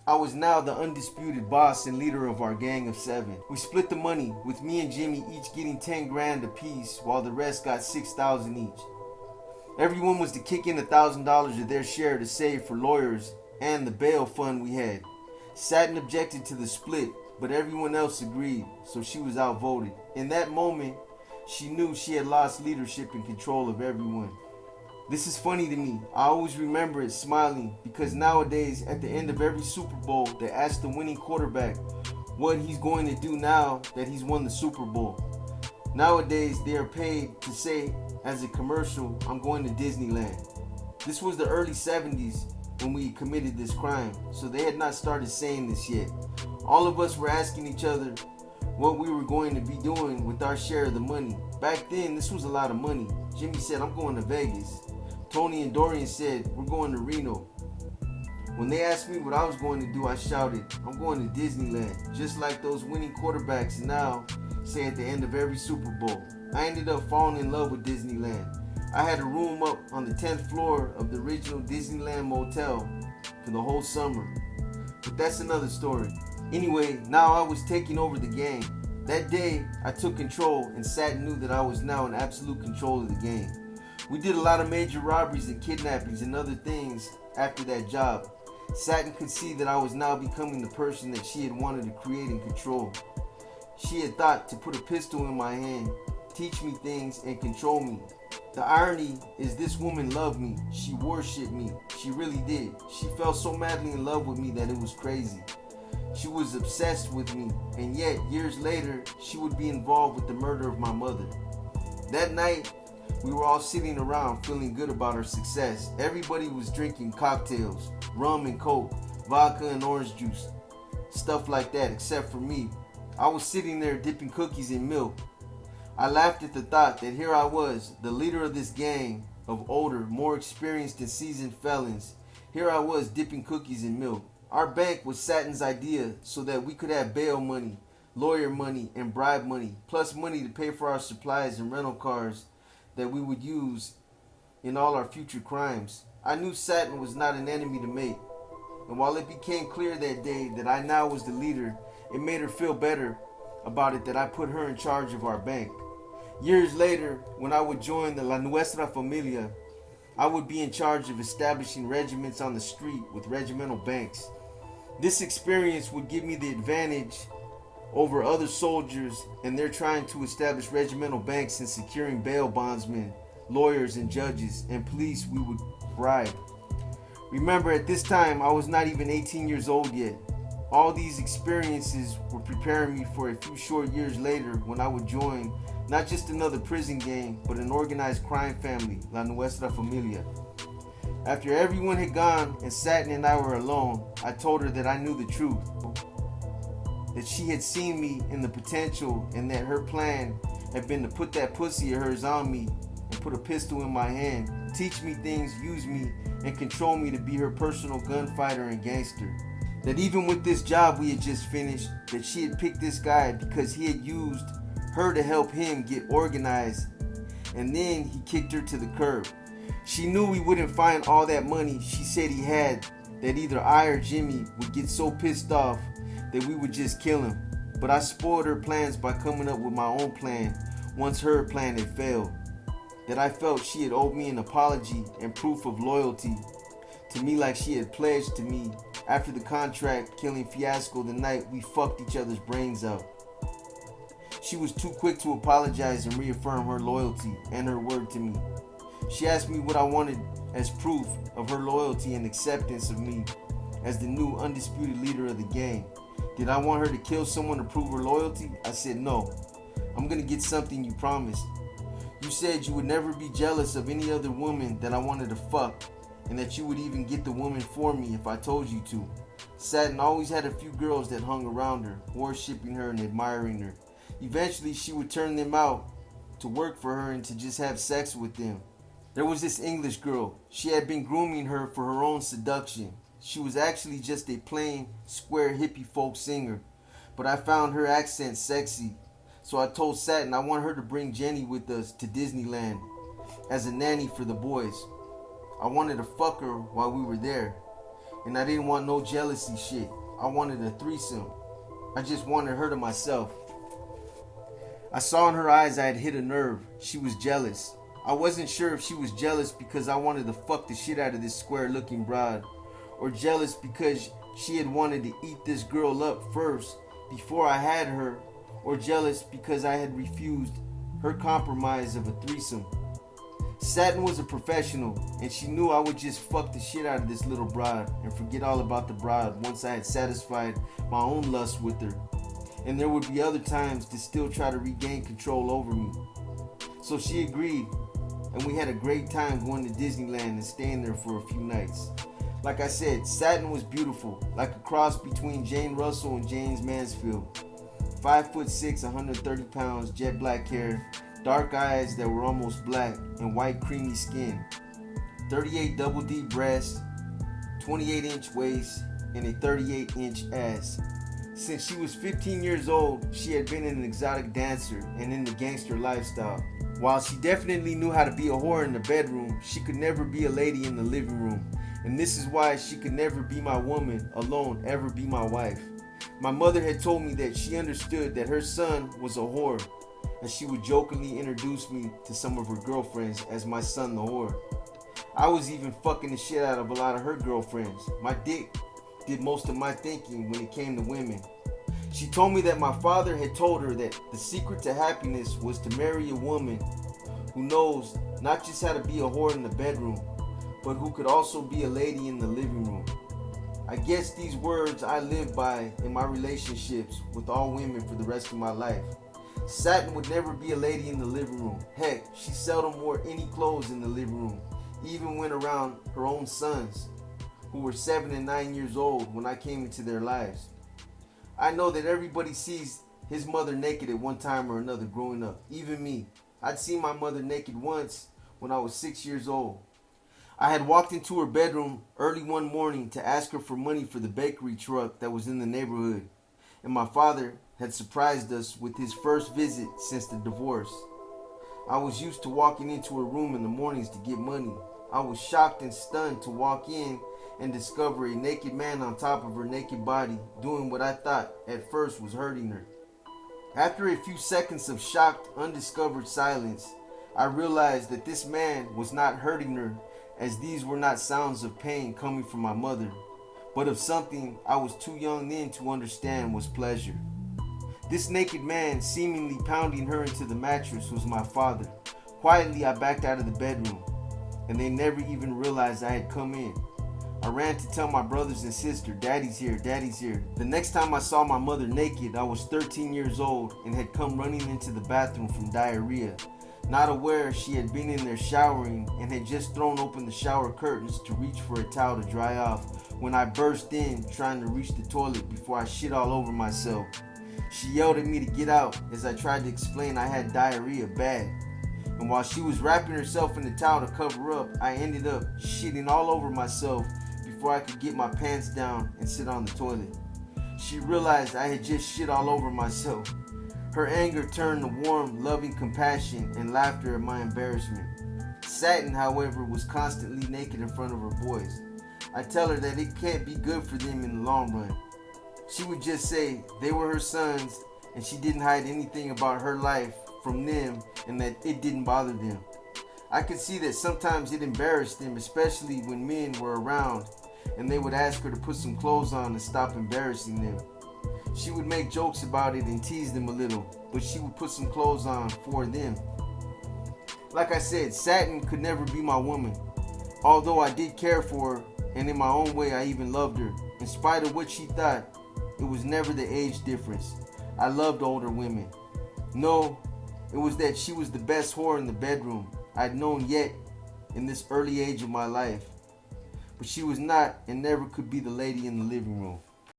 I was now the undisputed boss and leader of our gang of 7. We split the money, with me and Jimmy each getting 10 grand apiece, while the rest got 6,000 each. Everyone was to kick in $1,000 of their share to save for lawyers and the bail fund we had. Satin objected to the split, but everyone else agreed, so she was outvoted. In that moment, she knew she had lost leadership and control of everyone. This is funny to me. I always remember it smiling, because nowadays, at the end of every Super Bowl, they ask the winning quarterback what he's going to do now that he's won the Super Bowl. Nowadays, they are paid to say, as a commercial, I'm going to Disneyland. This was the early 70s when we committed this crime, so they had not started saying this yet. All of us were asking each other what we were going to be doing with our share of the money. Back then, this was a lot of money. Jimmy said, I'm going to Vegas. Tony and Dorian said, we're going to Reno. When they asked me what I was going to do, I shouted, I'm going to Disneyland, just like those winning quarterbacks now say at the end of every Super Bowl. I ended up falling in love with Disneyland. I had a room up on the 10th floor of the original Disneyland motel for the whole summer. But that's another story. Anyway, now I was taking over the game. That day, I took control, and Satin knew that I was now in absolute control of the game. We did a lot of major robberies and kidnappings and other things after that job. Satin could see that I was now becoming the person that she had wanted to create and control. She had thought to put a pistol in my hand, teach me things, and control me. The irony is this woman loved me. She worshipped me. She really did. She fell so madly in love with me that it was crazy. She was obsessed with me, and yet years later, she would be involved with the murder of my mother. That night, we were all sitting around feeling good about our success. Everybody was drinking cocktails, rum and coke, vodka and orange juice, stuff like that, except for me. I was sitting there dipping cookies in milk. I laughed at the thought that here I was, the leader of this gang of older, more experienced and seasoned felons. Here I was dipping cookies in milk. Our bank was Satin's idea so that we could have bail money, lawyer money, and bribe money, plus money to pay for our supplies and rental cars that we would use in all our future crimes. I knew Satin was not an enemy to make, and while it became clear that day that I now was the leader, it made her feel better about it that I put her in charge of our bank. Years later, when I would join the La Nuestra Familia, I would be in charge of establishing regiments on the street with regimental banks. This experience would give me the advantage over other soldiers, and they're trying to establish regimental banks and securing bail bondsmen, lawyers and judges, and police we would bribe. Remember, at this time, I was not even 18 years old yet. All these experiences were preparing me for a few short years later when I would join not just another prison gang, but an organized crime family, La Nuestra Familia. After everyone had gone and Satin and I were alone, I told her that I knew the truth, that she had seen me in the potential, and that her plan had been to put that pussy of hers on me and put a pistol in my hand, teach me things, use me, and control me to be her personal gunfighter and gangster. That even with this job we had just finished, that she had picked this guy because he had used her to help him get organized, and then he kicked her to the curb. She knew we wouldn't find all that money she said he had, that either I or Jimmy would get so pissed off that we would just kill him. But I spoiled her plans by coming up with my own plan once her plan had failed. That I felt she had owed me an apology and proof of loyalty to me, like she had pledged to me after the contract killing fiasco the night we fucked each other's brains out. She was too quick to apologize and reaffirm her loyalty and her word to me. She asked me what I wanted as proof of her loyalty and acceptance of me as the new undisputed leader of the gang. Did I want her to kill someone to prove her loyalty? I said no. I'm gonna get something you promised. You said you would never be jealous of any other woman that I wanted to fuck, and that you would even get the woman for me if I told you to. Satin always had a few girls that hung around her, worshipping her and admiring her. Eventually, she would turn them out to work for her and to just have sex with them. There was this English girl. She had been grooming her for her own seduction. She was actually just a plain, square hippie folk singer, but I found her accent sexy. So I told Satin I want her to bring Jenny with us to Disneyland as a nanny for the boys. I wanted to fuck her while we were there. And I didn't want no jealousy shit. I wanted a threesome. I just wanted her to myself. I saw in her eyes I had hit a nerve. She was jealous. I wasn't sure if she was jealous because I wanted to fuck the shit out of this square looking broad, or jealous because she had wanted to eat this girl up first before I had her, or jealous because I had refused her compromise of a threesome. Satin was a professional, and she knew I would just fuck the shit out of this little broad and forget all about the broad once I had satisfied my own lust with her. And there would be other times to still try to regain control over me. So she agreed, and we had a great time going to Disneyland and staying there for a few nights. Like I said, Satin was beautiful, like a cross between Jane Russell and James Mansfield. 5'6", 130 pounds, jet black hair, dark eyes that were almost black, and white creamy skin. 38 double D breasts, 28-inch waist, and a 38-inch ass. Since she was 15 years old, she had been an exotic dancer and in the gangster lifestyle. While she definitely knew how to be a whore in the bedroom, she could never be a lady in the living room. And this is why she could never be my woman alone, ever be my wife. My mother had told me that she understood that her son was a whore, and she would jokingly introduce me to some of her girlfriends as my son the whore. I was even fucking the shit out of a lot of her girlfriends. My dick did most of my thinking when it came to women. She told me that my father had told her that the secret to happiness was to marry a woman who knows not just how to be a whore in the bedroom, but who could also be a lady in the living room. I guess these words I live by in my relationships with all women for the rest of my life. Satin would never be a lady in the living room. Heck, she seldom wore any clothes in the living room, even when around her own sons, who were 7 and 9 years old when I came into their lives. I know that everybody sees his mother naked at one time or another growing up, even me. I'd seen my mother naked once when I was 6 years old. I had walked into her bedroom early one morning to ask her for money for the bakery truck that was in the neighborhood, and my father had surprised us with his first visit since the divorce. I was used to walking into her room in the mornings to get money. I was shocked and stunned to walk in and discover a naked man on top of her naked body doing what I thought at first was hurting her. After a few seconds of shocked, undiscovered silence, I realized that this man was not hurting her, as these were not sounds of pain coming from my mother, but of something I was too young then to understand was pleasure. This naked man seemingly pounding her into the mattress was my father. Quietly I backed out of the bedroom, and they never even realized I had come in. I ran to tell my brothers and sister, "Daddy's here, Daddy's here." The next time I saw my mother naked, I was 13 years old and had come running into the bathroom from diarrhea, not aware she had been in there showering and had just thrown open the shower curtains to reach for a towel to dry off when I burst in trying to reach the toilet before I shit all over myself. She yelled at me to get out as I tried to explain I had diarrhea bad. And while she was wrapping herself in the towel to cover up, I ended up shitting all over myself before I could get my pants down and sit on the toilet. She realized I had just shit all over myself. Her anger turned to warm, loving compassion and laughter at my embarrassment. Satin, however, was constantly naked in front of her boys. I tell her that it can't be good for them in the long run. She would just say they were her sons and she didn't hide anything about her life from them and that it didn't bother them. I could see that sometimes it embarrassed them, especially when men were around and they would ask her to put some clothes on to stop embarrassing them. She would make jokes about it and tease them a little, but she would put some clothes on for them. Like I said, Satin could never be my woman, although I did care for her, and in my own way I even loved her. In spite of what she thought, it was never the age difference. I loved older women. No, it was that she was the best whore in the bedroom I'd known yet in this early age of my life. But she was not and never could be the lady in the living room.